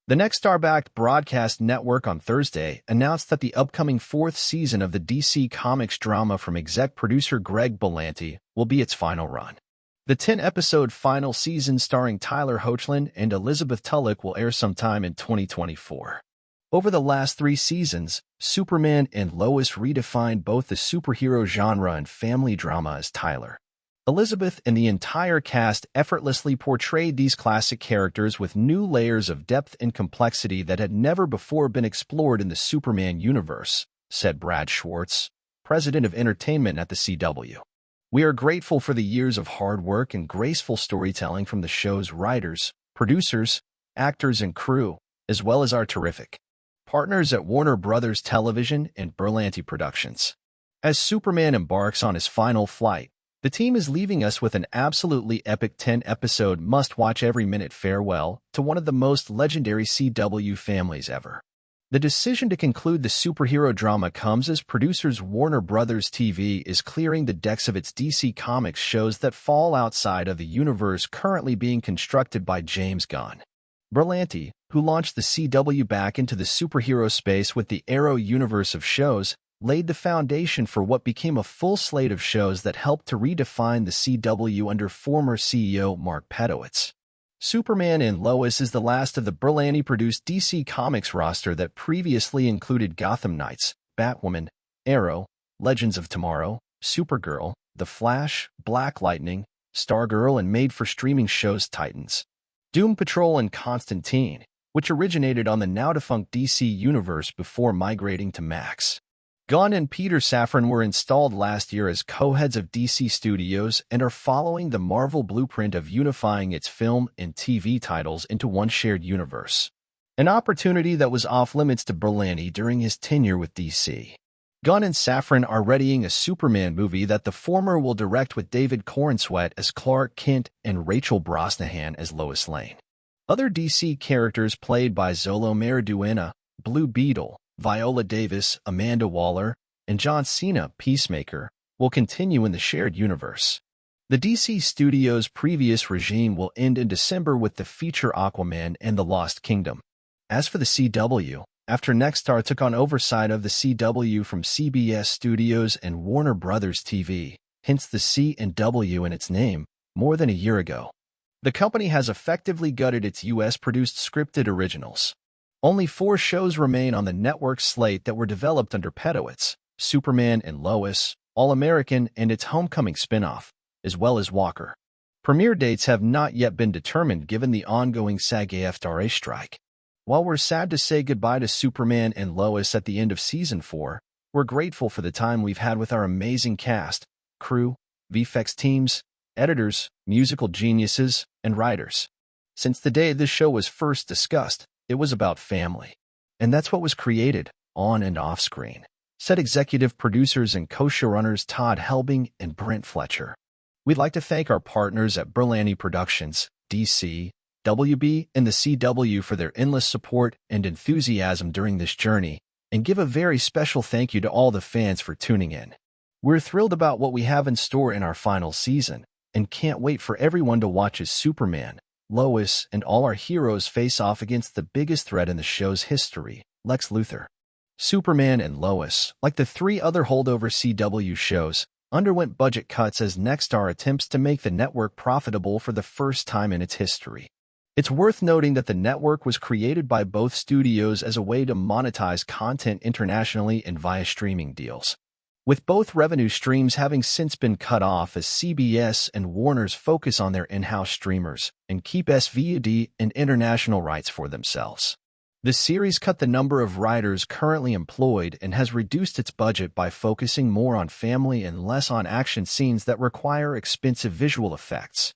The Nexstar-backed broadcast network on Thursday announced that the upcoming fourth season of the DC Comics drama from exec producer Greg Berlanti will be its final run. The 10-episode final season starring Tyler Hoechlin and Elizabeth Tulloch will air sometime in 2024. Over the last 3 seasons, Superman and Lois redefined both the superhero genre and family drama as Tyler. Elizabeth and the entire cast effortlessly portrayed these classic characters with new layers of depth and complexity that had never before been explored in the Superman universe, said Brad Schwartz, president of entertainment at the CW. We are grateful for the years of hard work and graceful storytelling from the show's writers, producers, actors, and crew, as well as our terrific partners at Warner Brothers Television and Berlanti Productions. As Superman embarks on his final flight, the team is leaving us with an absolutely epic 10-episode must-watch every-minute farewell to one of the most legendary CW families ever. The decision to conclude the superhero drama comes as producers Warner Brothers TV is clearing the decks of its DC Comics shows that fall outside of the universe currently being constructed by James Gunn. Berlanti, who launched the CW back into the superhero space with the Arrow universe of shows, laid the foundation for what became a full slate of shows that helped to redefine the CW under former CEO Mark Pedowitz. Superman and Lois is the last of the Berlanti-produced DC Comics roster that previously included Gotham Knights, Batwoman, Arrow, Legends of Tomorrow, Supergirl, The Flash, Black Lightning, Stargirl, and made-for-streaming shows Titans, Doom Patrol, and Constantine, which originated on the now-defunct DC Universe before migrating to Max. Gunn and Peter Safran were installed last year as co-heads of DC Studios and are following the Marvel blueprint of unifying its film and TV titles into one shared universe, an opportunity that was off-limits to Berlanti during his tenure with DC. Gunn and Safran are readying a Superman movie that the former will direct with David Corenswet as Clark Kent and Rachel Brosnahan as Lois Lane. Other DC characters played by Xolo Maridueña, Blue Beetle, Viola Davis, Amanda Waller, and John Cena, Peacemaker, will continue in the shared universe. The DC Studios' previous regime will end in December with the feature Aquaman and the Lost Kingdom. As for the CW, after Nexstar took on oversight of the CW from CBS Studios and Warner Brothers TV, hence the C and W in its name, more than a year ago, the company has effectively gutted its US-produced scripted originals. Only 4 shows remain on the network slate that were developed under Pedowitz: Superman and Lois, All-American, and its Homecoming spinoff, as well as Walker. Premiere dates have not yet been determined given the ongoing SAG-AFTRA strike. While we're sad to say goodbye to Superman and Lois at the end of Season 4, we're grateful for the time we've had with our amazing cast, crew, VFX teams, editors, musical geniuses, and writers. Since the day this show was first discussed, it was about family. And that's what was created, on and off screen, said executive producers and co-showrunners Todd Helbing and Brent Fletcher. We'd like to thank our partners at Berlanti Productions, DC, WB, and the CW for their endless support and enthusiasm during this journey, and give a very special thank you to all the fans for tuning in. We're thrilled about what we have in store in our final season, and can't wait for everyone to watch as Superman, Lois, and all our heroes face off against the biggest threat in the show's history, Lex Luthor. Superman and Lois, like the 3 other holdover CW shows, underwent budget cuts as Nexstar attempts to make the network profitable for the first time in its history. It's worth noting that the network was created by both studios as a way to monetize content internationally and via streaming deals, with both revenue streams having since been cut off as CBS and Warner's focus on their in-house streamers and keep SVOD and international rights for themselves. The series cut the number of writers currently employed and has reduced its budget by focusing more on family and less on action scenes that require expensive visual effects.